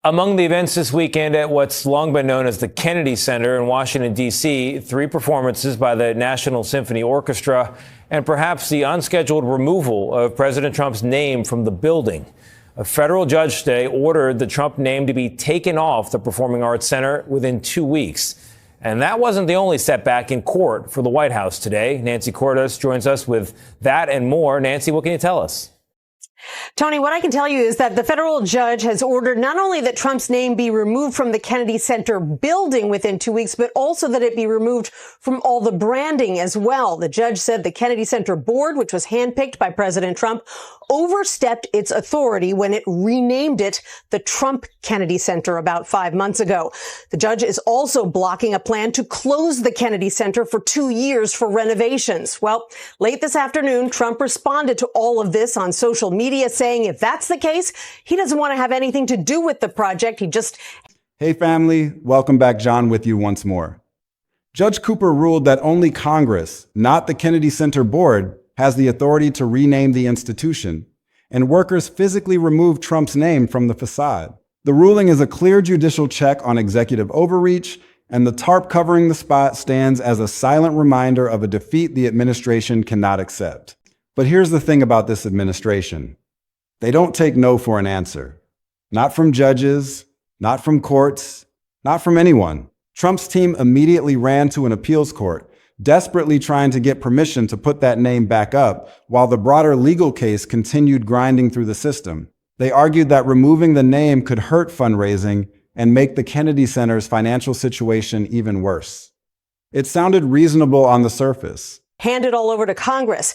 Among the events this weekend at what's long been known as the Kennedy Center in Washington, D.C., 3 performances by the National Symphony Orchestra and perhaps the unscheduled removal of President Trump's name from the building. A federal judge today ordered the Trump name to be taken off the Performing Arts Center within 2 weeks. And that wasn't the only setback in court for the White House today. Nancy Cordes joins us with that and more. Nancy, what can you tell us? Tony, what I can tell you is that the federal judge has ordered not only that Trump's name be removed from the Kennedy Center building within 2 weeks, but also that it be removed from all the branding as well. The judge said the Kennedy Center board, which was handpicked by President Trump, overstepped its authority when it renamed it the Trump Kennedy Center about 5 months ago. The judge is also blocking a plan to close the Kennedy Center for 2 years for renovations. Well, late this afternoon, Trump responded to all of this on social media, saying if that's the case, he doesn't want to have anything to do with the project. Hey family, welcome back. John with you once more. Judge Cooper ruled that only Congress, not the Kennedy Center board, has the authority to rename the institution, and workers physically removed Trump's name from the facade. The ruling is a clear judicial check on executive overreach, and the tarp covering the spot stands as a silent reminder of a defeat the administration cannot accept. But here's the thing about this administration. They don't take no for an answer. Not from judges, not from courts, not from anyone. Trump's team immediately ran to an appeals court, desperately trying to get permission to put that name back up, while the broader legal case continued grinding through the system. They argued that removing the name could hurt fundraising and make the Kennedy Center's financial situation even worse. It sounded reasonable on the surface. Handed all over to Congress.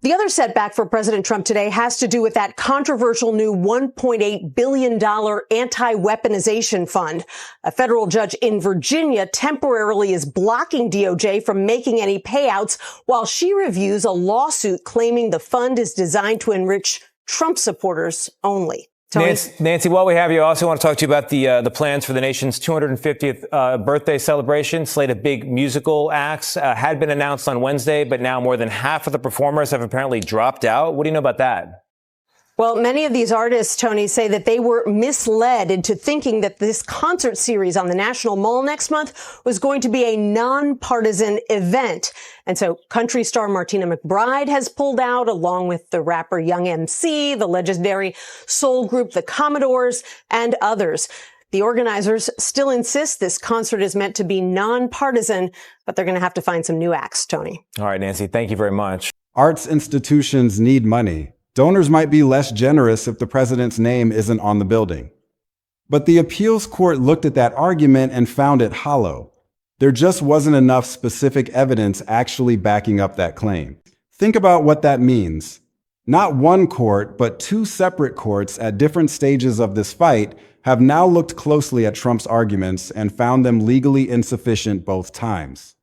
The other setback for President Trump today has to do with that controversial new $1.8 billion anti-weaponization fund. A federal judge in Virginia temporarily is blocking DOJ from making any payouts while she reviews a lawsuit claiming the fund is designed to enrich Trump supporters only. Nancy, while we have you, I also want to talk to you about the plans for the nation's 250th birthday celebration. Slate of big musical acts had been announced on Wednesday, but now more than half of the performers have apparently dropped out. What do you know about that? Well, many of these artists, Tony, say that they were misled into thinking that this concert series on the National Mall next month was going to be a nonpartisan event. And so country star Martina McBride has pulled out, along with the rapper Young MC, the legendary soul group The Commodores, and others. The organizers still insist this concert is meant to be nonpartisan, but they're going to have to find some new acts, Tony. All right, Nancy, thank you very much. Arts institutions need money. Donors might be less generous if the president's name isn't on the building. But the appeals court looked at that argument and found it hollow. There just wasn't enough specific evidence actually backing up that claim. Think about what that means. Not one court, but 2 separate courts at different stages of this fight have now looked closely at Trump's arguments and found them legally insufficient both times.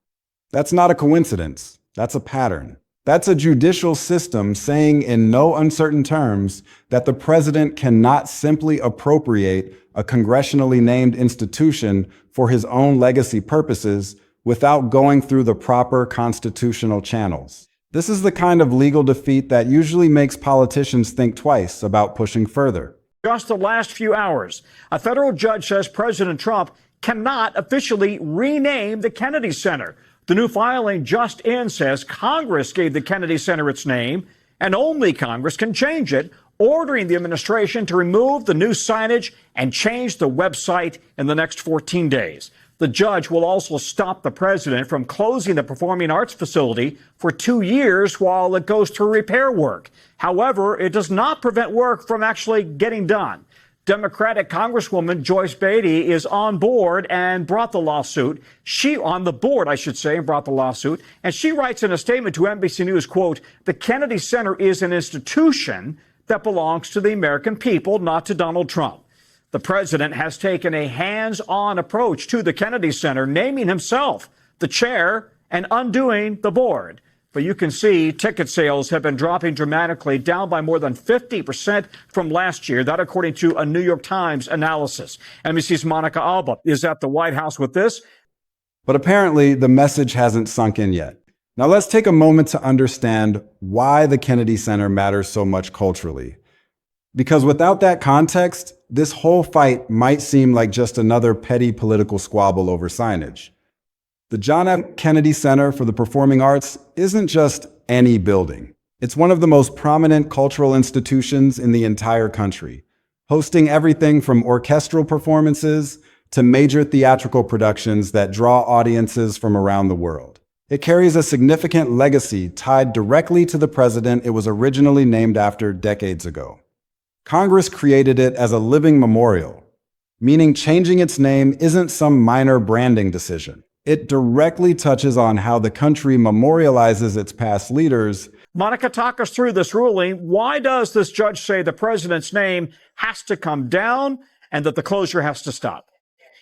That's not a coincidence. That's a pattern. That's a judicial system saying in no uncertain terms that the president cannot simply appropriate a congressionally named institution for his own legacy purposes without going through the proper constitutional channels. This is the kind of legal defeat that usually makes politicians think twice about pushing further. Just the last few hours, a federal judge says President Trump cannot officially rename the Kennedy Center. The new filing just in says Congress gave the Kennedy Center its name, and only Congress can change it, ordering the administration to remove the new signage and change the website in the next 14 days. The judge will also stop the president from closing the performing arts facility for 2 years while it goes through repair work. However, it does not prevent work from actually getting done. Democratic Congresswoman Joyce Beatty is on board and brought the lawsuit. On the board, and brought the lawsuit. And she writes in a statement to NBC News, quote, "The Kennedy Center is an institution that belongs to the American people, not to Donald Trump. The president has taken a hands-on approach to the Kennedy Center, naming himself the chair and undoing the board." But you can see ticket sales have been dropping dramatically, down by more than 50% from last year. That according to a New York Times analysis. NBC's Monica Alba is at the White House with this. But apparently the message hasn't sunk in yet. Now let's take a moment to understand why the Kennedy Center matters so much culturally. Because without that context, this whole fight might seem like just another petty political squabble over signage. The John F. Kennedy Center for the Performing Arts isn't just any building. It's one of the most prominent cultural institutions in the entire country, hosting everything from orchestral performances to major theatrical productions that draw audiences from around the world. It carries a significant legacy tied directly to the president it was originally named after decades ago. Congress created it as a living memorial, meaning changing its name isn't some minor branding decision. It directly touches on how the country memorializes its past leaders. Monica, talk us through this ruling. Why does this judge say the president's name has to come down and that the closure has to stop?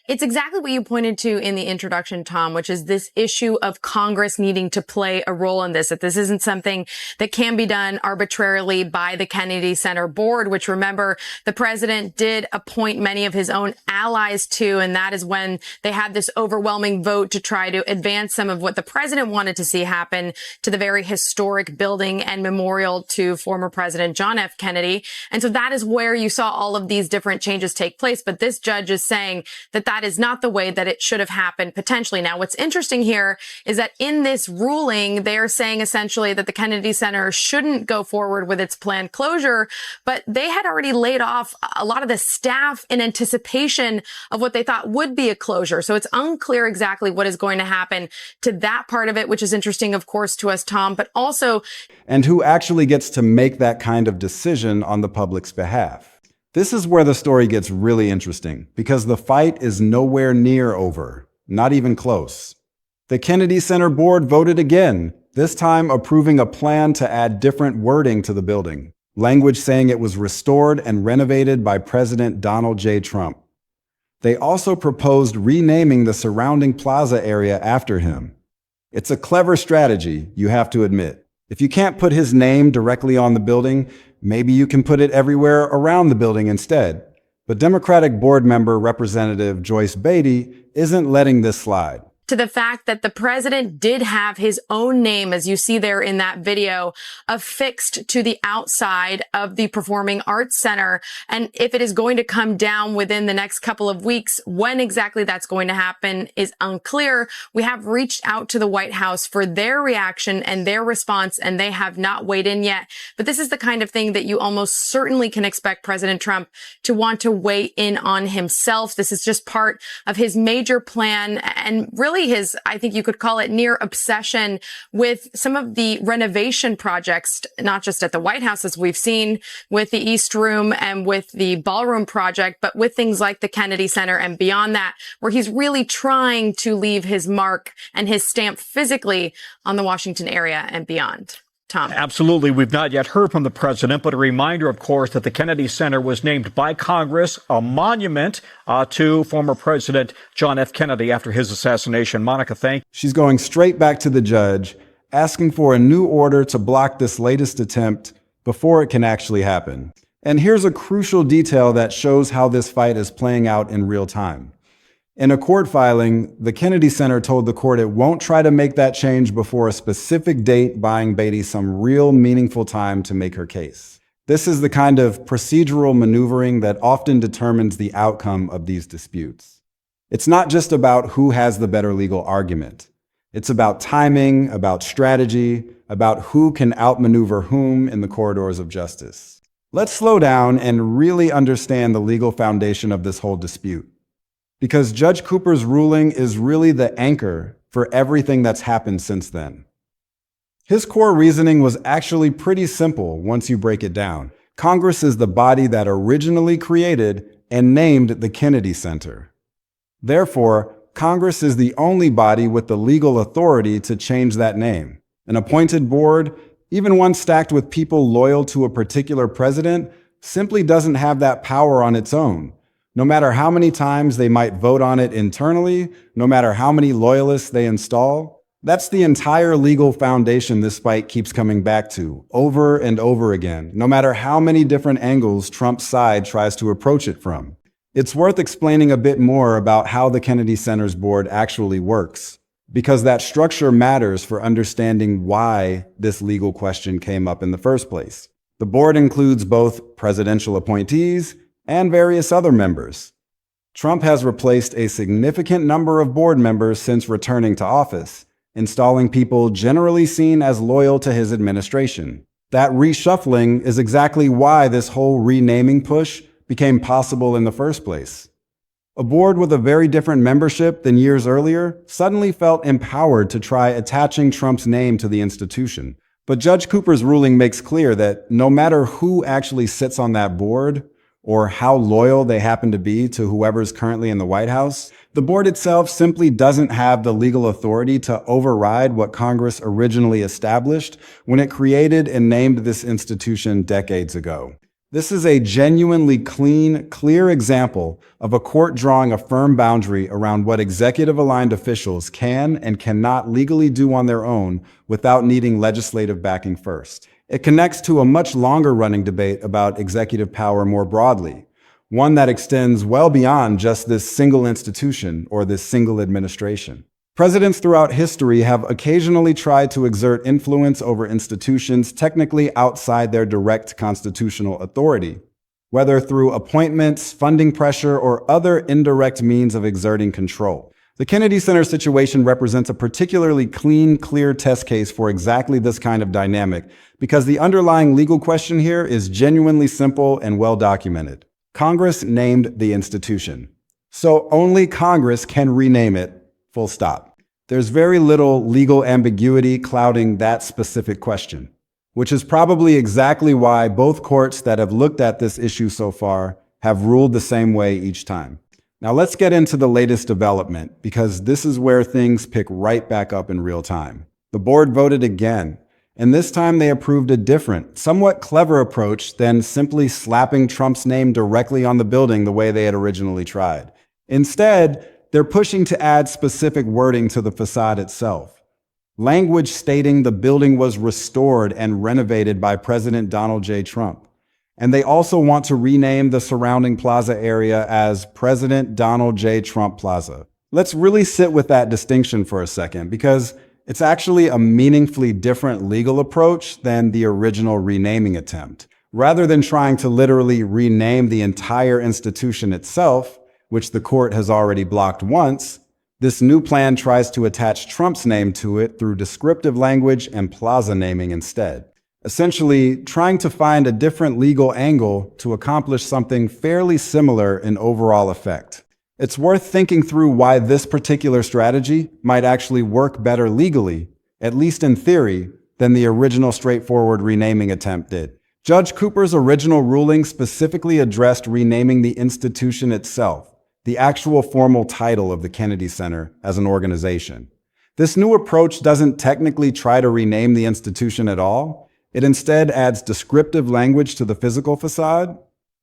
It's exactly what you pointed to in the introduction, Tom, which is this issue of Congress needing to play a role in this, that this isn't something that can be done arbitrarily by the Kennedy Center board, which, remember, the president did appoint many of his own allies to, and that is when they had this overwhelming vote to try to advance some of what the president wanted to see happen to the very historic building and memorial to former President John F. Kennedy. And so that is where you saw all of these different changes take place. But this judge is saying that that is not the way that it should have happened potentially. Now, what's interesting here is that in this ruling, they're saying essentially that the Kennedy Center shouldn't go forward with its planned closure, but they had already laid off a lot of the staff in anticipation of what they thought would be a closure. So it's unclear exactly what is going to happen to that part of it, which is interesting, of course, to us, Tom, but also... And who actually gets to make that kind of decision on the public's behalf. This is where the story gets really interesting, because the fight is nowhere near over, not even close. The Kennedy Center board voted again, this time approving a plan to add different wording to the building, language saying it was restored and renovated by President Donald J. Trump. They also proposed renaming the surrounding plaza area after him. It's a clever strategy, you have to admit. If you can't put his name directly on the building, maybe you can put it everywhere around the building instead. But Democratic board member Representative Joyce Beatty isn't letting this slide. To the fact that the president did have his own name, as you see there in that video, affixed to the outside of the Performing Arts Center. And if it is going to come down within the next couple of weeks, when exactly that's going to happen is unclear. We have reached out to the White House for their reaction and their response, and they have not weighed in yet. But this is the kind of thing that you almost certainly can expect President Trump to want to weigh in on himself. This is just part of his major plan and really his, I think you could call it, near obsession with some of the renovation projects, not just at the White House, as we've seen with the East Room and with the Ballroom project, but with things like the Kennedy Center and beyond that, where he's really trying to leave his mark and his stamp physically on the Washington area and beyond. Tom. Absolutely. We've not yet heard from the president, but a reminder, of course, that the Kennedy Center was named by Congress a monument to former President John F. Kennedy after his assassination. Monica, thank you. She's going straight back to the judge, asking for a new order to block this latest attempt before it can actually happen. And here's a crucial detail that shows how this fight is playing out in real time. In a court filing, the Kennedy Center told the court it won't try to make that change before a specific date, buying Beatty some real meaningful time to make her case. This is the kind of procedural maneuvering that often determines the outcome of these disputes. It's not just about who has the better legal argument. It's about timing, about strategy, about who can outmaneuver whom in the corridors of justice. Let's slow down and really understand the legal foundation of this whole dispute. Because Judge Cooper's ruling is really the anchor for everything that's happened since then. His core reasoning was actually pretty simple once you break it down. Congress is the body that originally created and named the Kennedy Center. Therefore, Congress is the only body with the legal authority to change that name. An appointed board, even one stacked with people loyal to a particular president, simply doesn't have that power on its own. No matter how many times they might vote on it internally, no matter how many loyalists they install, that's the entire legal foundation this fight keeps coming back to, over and over again, no matter how many different angles Trump's side tries to approach it from. It's worth explaining a bit more about how the Kennedy Center's board actually works, because that structure matters for understanding why this legal question came up in the first place. The The board includes both presidential appointees and various other members. Trump has replaced a significant number of board members since returning to office, installing people generally seen as loyal to his administration. That reshuffling is exactly why this whole renaming push became possible in the first place. A board with a very different membership than years earlier suddenly felt empowered to try attaching Trump's name to the institution. But Judge Cooper's ruling makes clear that no matter who actually sits on that board, or how loyal they happen to be to whoever's currently in the White House, the board itself simply doesn't have the legal authority to override what Congress originally established when it created and named this institution decades ago. This is a genuinely clean, clear example of a court drawing a firm boundary around what executive-aligned officials can and cannot legally do on their own without needing legislative backing first. It connects to a much longer-running debate about executive power more broadly, one that extends well beyond just this single institution or this single administration. Presidents throughout history have occasionally tried to exert influence over institutions technically outside their direct constitutional authority, whether through appointments, funding pressure, or other indirect means of exerting control. The Kennedy Center situation represents a particularly clean, clear test case for exactly this kind of dynamic, because the underlying legal question here is genuinely simple and well documented. Congress named the institution, so only Congress can rename it, full stop. There's very little legal ambiguity clouding that specific question, which is probably exactly why both courts that have looked at this issue so far have ruled the same way each time. Now let's get into the latest development, because this is where things pick right back up in real time. The board voted again, and this time they approved a different, somewhat clever approach than simply slapping Trump's name directly on the building the way they had originally tried. Instead, they're pushing to add specific wording to the facade itself. Language stating the building was restored and renovated by President Donald J. Trump. And they also want to rename the surrounding plaza area as President Donald J. Trump Plaza. Let's really sit with that distinction for a second, because it's actually a meaningfully different legal approach than the original renaming attempt. Rather than trying to literally rename the entire institution itself, which the court has already blocked once, this new plan tries to attach Trump's name to it through descriptive language and plaza naming instead. Essentially, trying to find a different legal angle to accomplish something fairly similar in overall effect. It's worth thinking through why this particular strategy might actually work better legally, at least in theory, than the original straightforward renaming attempt did. Judge Cooper's original ruling specifically addressed renaming the institution itself, the actual formal title of the Kennedy Center as an organization. This new approach doesn't technically try to rename the institution at all. It instead adds descriptive language to the physical facade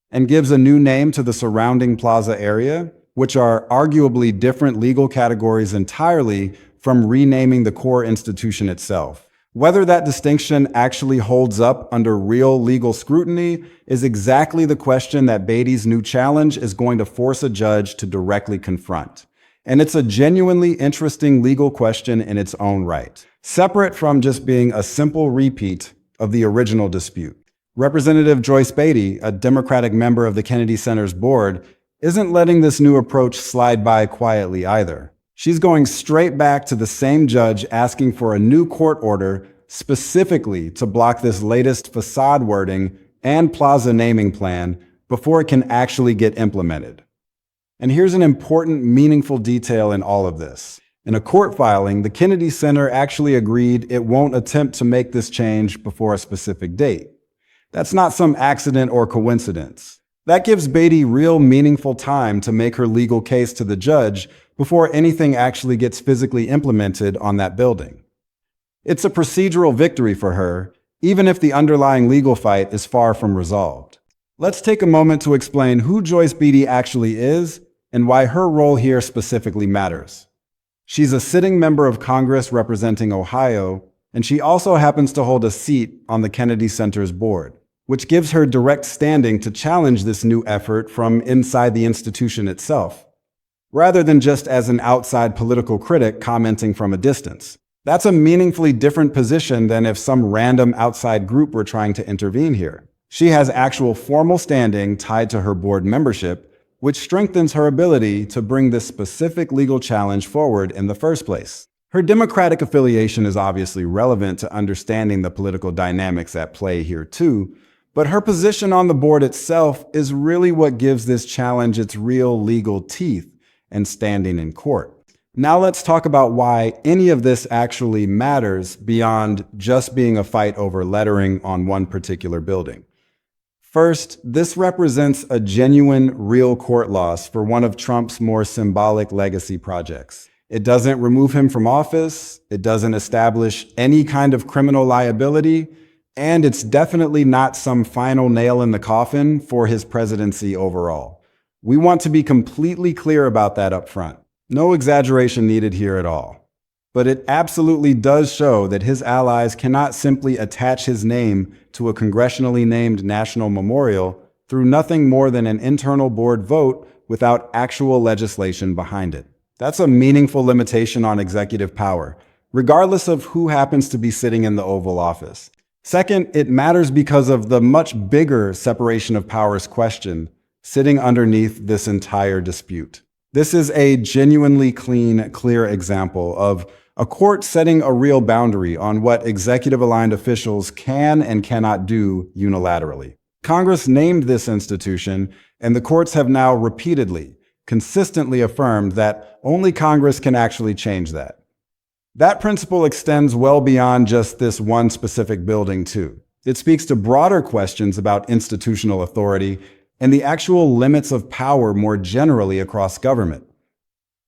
and gives a new name to the surrounding plaza area, which are arguably different legal categories entirely from renaming the core institution itself. Whether that distinction actually holds up under real legal scrutiny is exactly the question that Beatty's new challenge is going to force a judge to directly confront. And it's a genuinely interesting legal question in its own right, separate from just being a simple repeat of the original dispute. Representative Joyce Beatty, a Democratic member of the Kennedy Center's board, isn't letting this new approach slide by quietly either. She's going straight back to the same judge asking for a new court order specifically to block this latest facade wording and plaza naming plan before it can actually get implemented. And here's an important, meaningful detail in all of this. In a court filing, the Kennedy Center actually agreed it won't attempt to make this change before a specific date. That's not some accident or coincidence. That gives Beatty real meaningful time to make her legal case to the judge before anything actually gets physically implemented on that building. It's a procedural victory for her, even if the underlying legal fight is far from resolved. Let's take a moment to explain who Joyce Beatty actually is and why her role here specifically matters. She's a sitting member of Congress representing Ohio, and she also happens to hold a seat on the Kennedy Center's board, which gives her direct standing to challenge this new effort from inside the institution itself, rather than just as an outside political critic commenting from a distance. That's a meaningfully different position than if some random outside group were trying to intervene here. She has actual formal standing tied to her board membership, which strengthens her ability to bring this specific legal challenge forward in the first place. Her Democratic affiliation is obviously relevant to understanding the political dynamics at play here too, but her position on the board itself is really what gives this challenge its real legal teeth and standing in court. Now let's talk about why any of this actually matters beyond just being a fight over lettering on one particular building. First, this represents a genuine, real court loss for one of Trump's more symbolic legacy projects. It doesn't remove him from office, it doesn't establish any kind of criminal liability, and it's definitely not some final nail in the coffin for his presidency overall. We want to be completely clear about that up front. No exaggeration needed here at all. But it absolutely does show that his allies cannot simply attach his name to a congressionally named national memorial through nothing more than an internal board vote without actual legislation behind it. That's a meaningful limitation on executive power, regardless of who happens to be sitting in the Oval Office. Second, it matters because of the much bigger separation of powers question sitting underneath this entire dispute. This is a genuinely clean, clear example of a court setting a real boundary on what executive-aligned officials can and cannot do unilaterally. Congress named this institution, and the courts have now repeatedly, consistently affirmed that only Congress can actually change that. That principle extends well beyond just this one specific building, too. It speaks to broader questions about institutional authority and the actual limits of power more generally across government.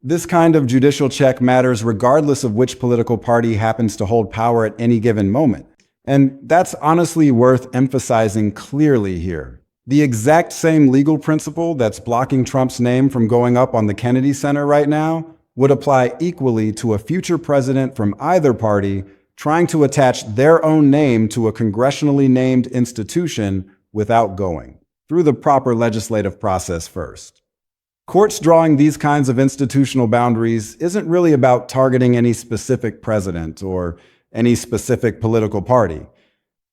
This kind of judicial check matters regardless of which political party happens to hold power at any given moment. And that's honestly worth emphasizing clearly here. The exact same legal principle that's blocking Trump's name from going up on the Kennedy Center right now would apply equally to a future president from either party trying to attach their own name to a congressionally named institution without going through the proper legislative process first. Courts drawing these kinds of institutional boundaries isn't really about targeting any specific president or any specific political party.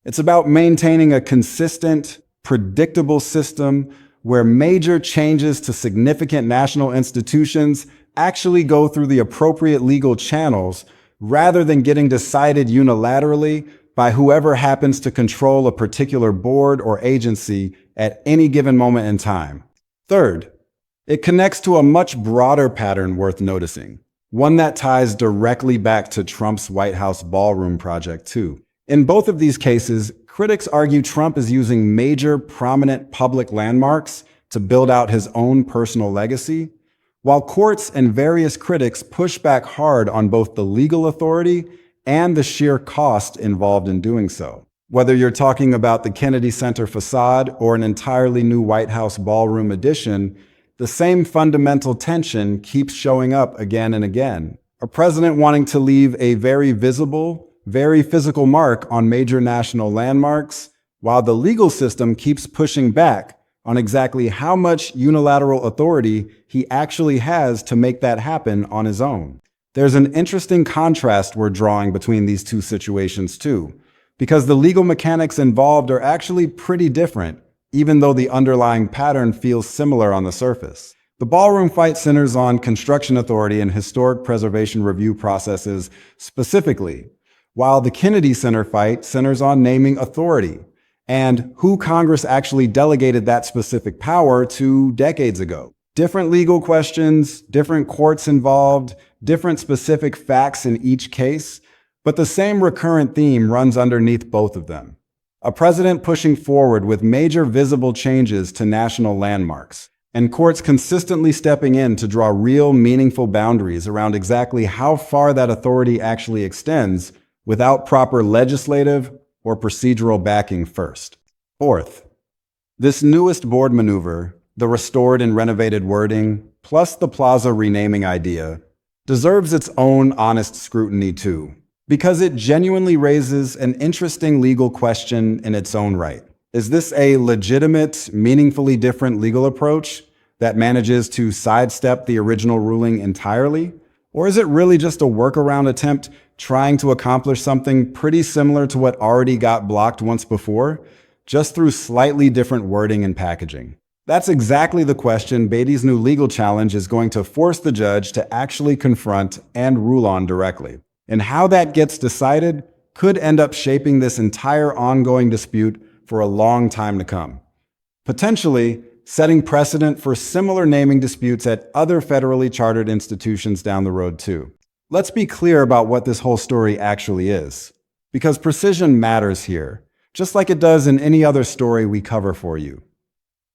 It's about maintaining a consistent, predictable system where major changes to significant national institutions actually go through the appropriate legal channels rather than getting decided unilaterally by whoever happens to control a particular board or agency at any given moment in time. Third, it connects to a much broader pattern worth noticing, one that ties directly back to Trump's White House ballroom project too. In both of these cases, critics argue Trump is using major, prominent public landmarks to build out his own personal legacy, while courts and various critics push back hard on both the legal authority and the sheer cost involved in doing so. Whether you're talking about the Kennedy Center facade or an entirely new White House ballroom addition, the same fundamental tension keeps showing up again and again. A president wanting to leave a very visible, very physical mark on major national landmarks, while the legal system keeps pushing back on exactly how much unilateral authority he actually has to make that happen on his own. There's an interesting contrast we're drawing between these two situations too, because the legal mechanics involved are actually pretty different, even though the underlying pattern feels similar on the surface. The ballroom fight centers on construction authority and historic preservation review processes specifically, while the Kennedy Center fight centers on naming authority and who Congress actually delegated that specific power to decades ago. Different legal questions, different courts involved, different specific facts in each case, but the same recurrent theme runs underneath both of them. A president pushing forward with major visible changes to national landmarks, and courts consistently stepping in to draw real, meaningful boundaries around exactly how far that authority actually extends without proper legislative or procedural backing first. Fourth, this newest board maneuver, the restored and renovated wording, plus the plaza renaming idea, deserves its own honest scrutiny too, because it genuinely raises an interesting legal question in its own right. Is this a legitimate, meaningfully different legal approach that manages to sidestep the original ruling entirely? Or is it really just a workaround attempt trying to accomplish something pretty similar to what already got blocked once before, just through slightly different wording and packaging. That's exactly the question Beatty's new legal challenge is going to force the judge to actually confront and rule on directly. And how that gets decided could end up shaping this entire ongoing dispute for a long time to come, potentially setting precedent for similar naming disputes at other federally chartered institutions down the road too. Let's be clear about what this whole story actually is, because precision matters here, just like it does in any other story we cover for you.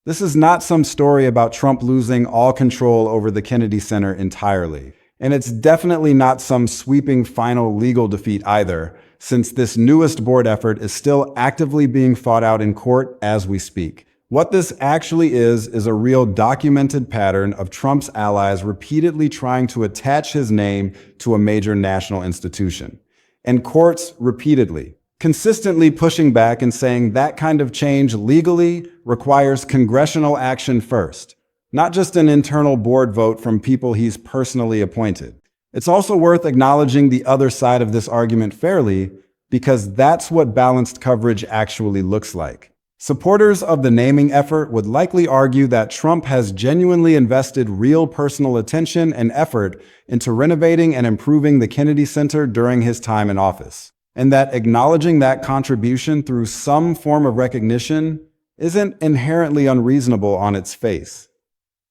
This is not some story about Trump losing all control over the Kennedy Center entirely. And it's definitely not some sweeping final legal defeat either, since this newest board effort is still actively being fought out in court as we speak. What this actually is a real documented pattern of Trump's allies repeatedly trying to attach his name to a major national institution. And courts repeatedly, consistently pushing back and saying that kind of change legally requires congressional action first, not just an internal board vote from people he's personally appointed. It's also worth acknowledging the other side of this argument fairly, because that's what balanced coverage actually looks like. Supporters of the naming effort would likely argue that Trump has genuinely invested real personal attention and effort into renovating and improving the Kennedy Center during his time in office, and that acknowledging that contribution through some form of recognition isn't inherently unreasonable on its face.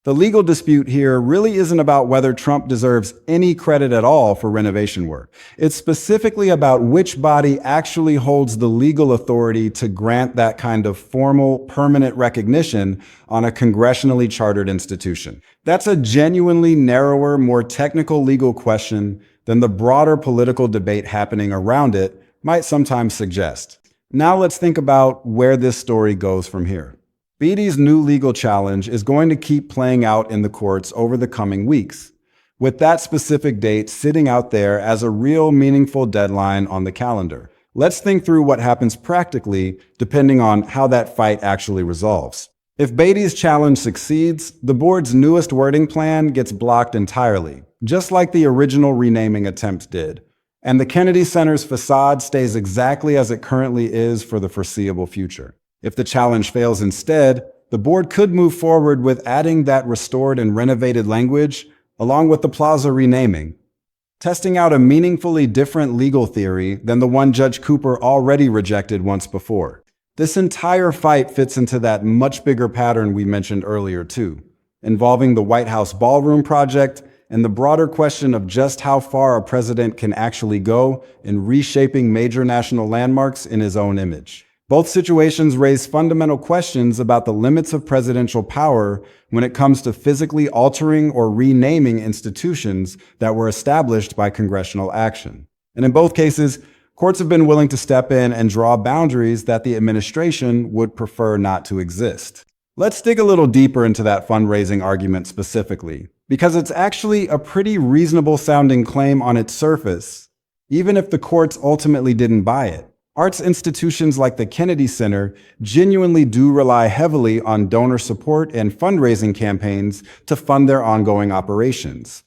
The legal dispute here really isn't about whether Trump deserves any credit at all for renovation work. It's specifically about which body actually holds the legal authority to grant that kind of formal, permanent recognition on a congressionally chartered institution. That's a genuinely narrower, more technical legal question than the broader political debate happening around it might sometimes suggest. Now let's think about where this story goes from here. Beatty's new legal challenge is going to keep playing out in the courts over the coming weeks, with that specific date sitting out there as a real meaningful deadline on the calendar. Let's think through what happens practically, depending on how that fight actually resolves. If Beatty's challenge succeeds, the board's newest wording plan gets blocked entirely, just like the original renaming attempt did. And the Kennedy Center's facade stays exactly as it currently is for the foreseeable future. If the challenge fails instead, the board could move forward with adding that restored and renovated language along with the plaza renaming, testing out a meaningfully different legal theory than the one Judge Cooper already rejected once before. This entire fight fits into that much bigger pattern we mentioned earlier too, involving the White House ballroom project and the broader question of just how far a president can actually go in reshaping major national landmarks in his own image. Both situations raise fundamental questions about the limits of presidential power when it comes to physically altering or renaming institutions that were established by congressional action. And in both cases, courts have been willing to step in and draw boundaries that the administration would prefer not to exist. Let's dig a little deeper into that fundraising argument specifically, because it's actually a pretty reasonable sounding claim on its surface, even if the courts ultimately didn't buy it. Arts institutions like the Kennedy Center genuinely do rely heavily on donor support and fundraising campaigns to fund their ongoing operations.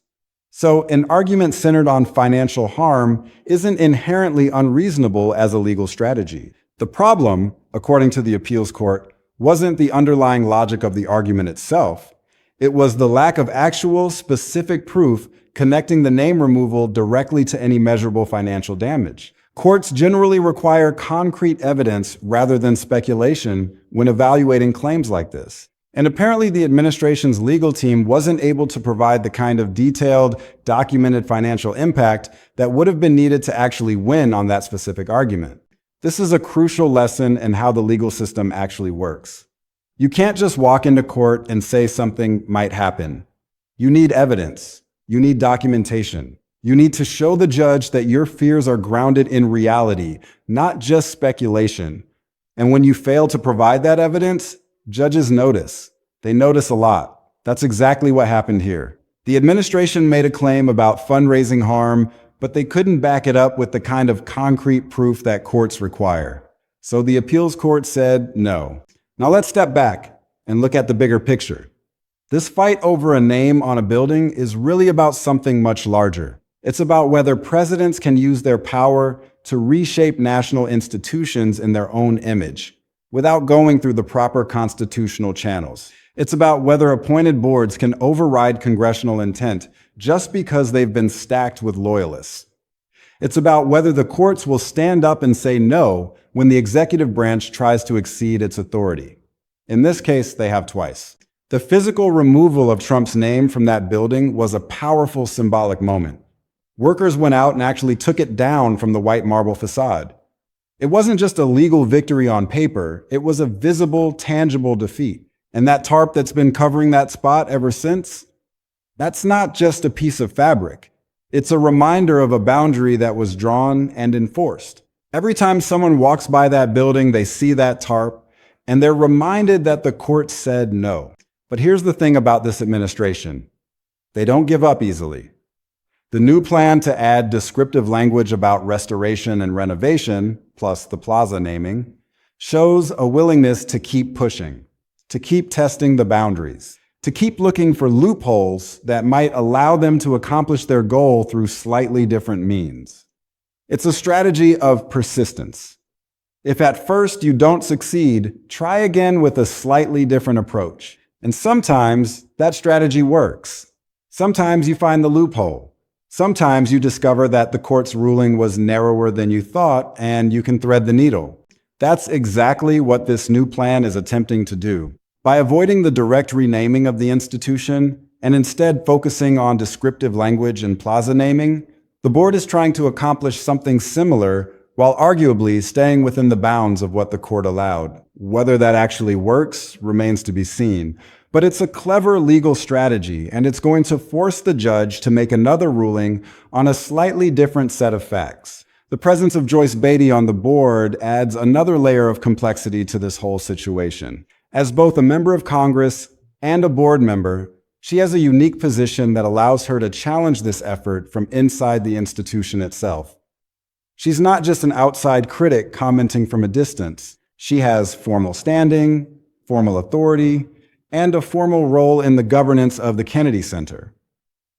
So an argument centered on financial harm isn't inherently unreasonable as a legal strategy. The problem, according to the appeals court, wasn't the underlying logic of the argument itself. It was the lack of actual, specific proof connecting the name removal directly to any measurable financial damage. Courts generally require concrete evidence rather than speculation when evaluating claims like this. And apparently the administration's legal team wasn't able to provide the kind of detailed, documented financial impact that would have been needed to actually win on that specific argument. This is a crucial lesson in how the legal system actually works. You can't just walk into court and say something might happen. You need evidence. You need documentation. You need to show the judge that your fears are grounded in reality, not just speculation. And when you fail to provide that evidence, judges notice. They notice a lot. That's exactly what happened here. The administration made a claim about fundraising harm, but they couldn't back it up with the kind of concrete proof that courts require. So the appeals court said no. Now let's step back and look at the bigger picture. This fight over a name on a building is really about something much larger. It's about whether presidents can use their power to reshape national institutions in their own image. without going through the proper constitutional channels. It's about whether appointed boards can override congressional intent just because they've been stacked with loyalists. It's about whether the courts will stand up and say no when the executive branch tries to exceed its authority. In this case, they have twice. The physical removal of Trump's name from that building was a powerful symbolic moment. Workers went out and actually took it down from the white marble facade. It wasn't just a legal victory on paper, it was a visible, tangible defeat. And that tarp that's been covering that spot ever since, that's not just a piece of fabric. It's a reminder of a boundary that was drawn and enforced. Every time someone walks by that building, they see that tarp, and they're reminded that the court said no. But here's the thing about this administration. They don't give up easily. The new plan to add descriptive language about restoration and renovation, plus the plaza naming, shows a willingness to keep pushing, to keep testing the boundaries, to keep looking for loopholes that might allow them to accomplish their goal through slightly different means. It's a strategy of persistence. If at first you don't succeed, try again with a slightly different approach. And sometimes that strategy works. Sometimes you find the loophole. Sometimes you discover that the court's ruling was narrower than you thought, and you can thread the needle. That's exactly what this new plan is attempting to do. By avoiding the direct renaming of the institution and instead focusing on descriptive language and plaza naming, the board is trying to accomplish something similar while arguably staying within the bounds of what the court allowed. Whether that actually works remains to be seen. But it's a clever legal strategy, and it's going to force the judge to make another ruling on a slightly different set of facts. The presence of Joyce Beatty on the board adds another layer of complexity to this whole situation. As both a member of Congress and a board member, she has a unique position that allows her to challenge this effort from inside the institution itself. She's not just an outside critic commenting from a distance. She has formal standing, formal authority, and a formal role in the governance of the Kennedy Center.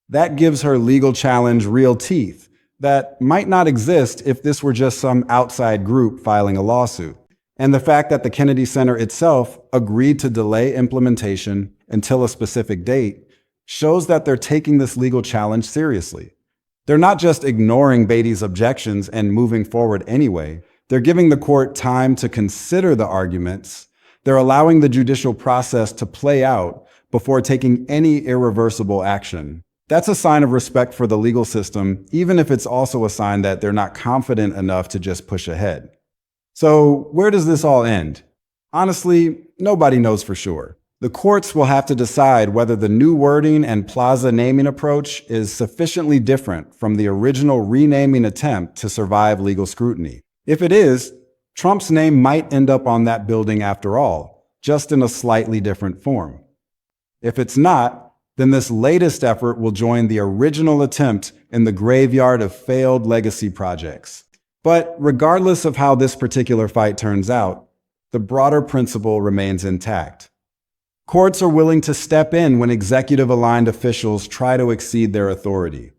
That gives her legal challenge real teeth that might not exist if this were just some outside group filing a lawsuit. And the fact that the Kennedy Center itself agreed to delay implementation until a specific date shows that they're taking this legal challenge seriously. They're not just ignoring Beatty's objections and moving forward anyway. They're giving the court time to consider the arguments. They're allowing the judicial process to play out before taking any irreversible action. That's a sign of respect for the legal system, even if it's also a sign that they're not confident enough to just push ahead. So where does this all end? Honestly, nobody knows for sure. The courts will have to decide whether the new wording and plaza naming approach is sufficiently different from the original renaming attempt to survive legal scrutiny. If it is, Trump's name might end up on that building after all, just in a slightly different form. If it's not, then this latest effort will join the original attempt in the graveyard of failed legacy projects. But regardless of how this particular fight turns out, the broader principle remains intact. Courts are willing to step in when executive-aligned officials try to exceed their authority.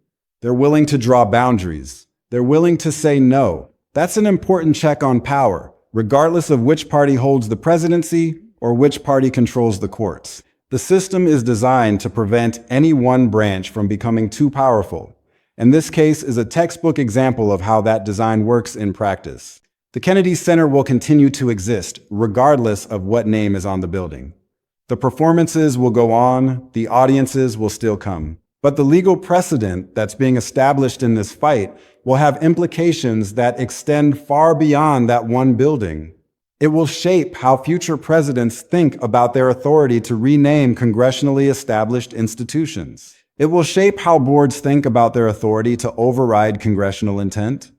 They're willing to draw boundaries. They're willing to say no. That's an important check on power, regardless of which party holds the presidency or which party controls the courts. The system is designed to prevent any one branch from becoming too powerful, and this case is a textbook example of how that design works in practice. The Kennedy Center will continue to exist, regardless of what name is on the building. The performances will go on, the audiences will still come. But the legal precedent that's being established in this fight will have implications that extend far beyond that one building. It will shape how future presidents think about their authority to rename congressionally established institutions. It will shape how boards think about their authority to override congressional intent.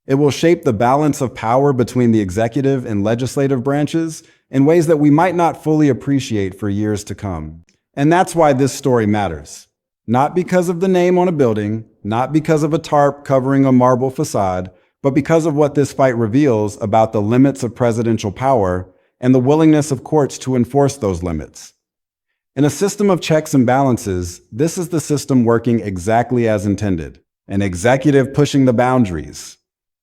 It will shape the balance of power between the executive and legislative branches in ways that we might not fully appreciate for years to come. And that's why this story matters. Not because of the name on a building, not because of a tarp covering a marble facade, but because of what this fight reveals about the limits of presidential power and the willingness of courts to enforce those limits. In a system of checks and balances, this is the system working exactly as intended. An executive pushing the boundaries,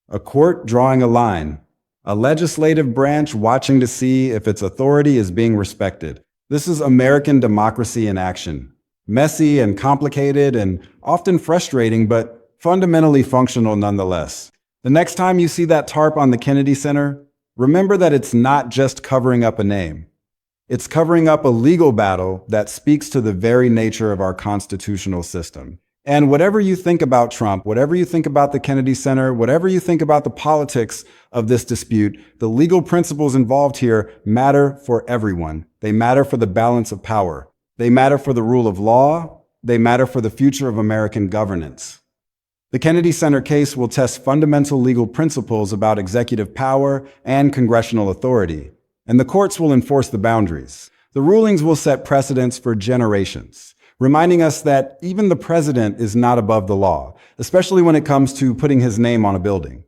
a court drawing a line, a legislative branch watching to see if its authority is being respected. This is American democracy in action. Messy and complicated and often frustrating, but fundamentally functional nonetheless. The next time you see that tarp on the Kennedy Center, remember that it's not just covering up a name. It's covering up a legal battle that speaks to the very nature of our constitutional system. And whatever you think about Trump, whatever you think about the Kennedy Center, whatever you think about the politics of this dispute, the legal principles involved here matter for everyone. They matter for the balance of power. They matter for the rule of law. They matter for the future of American governance. The Kennedy Center case will test fundamental legal principles about executive power and congressional authority, and the courts will enforce the boundaries. The rulings will set precedents for generations, reminding us that even the president is not above the law, especially when it comes to putting his name on a building.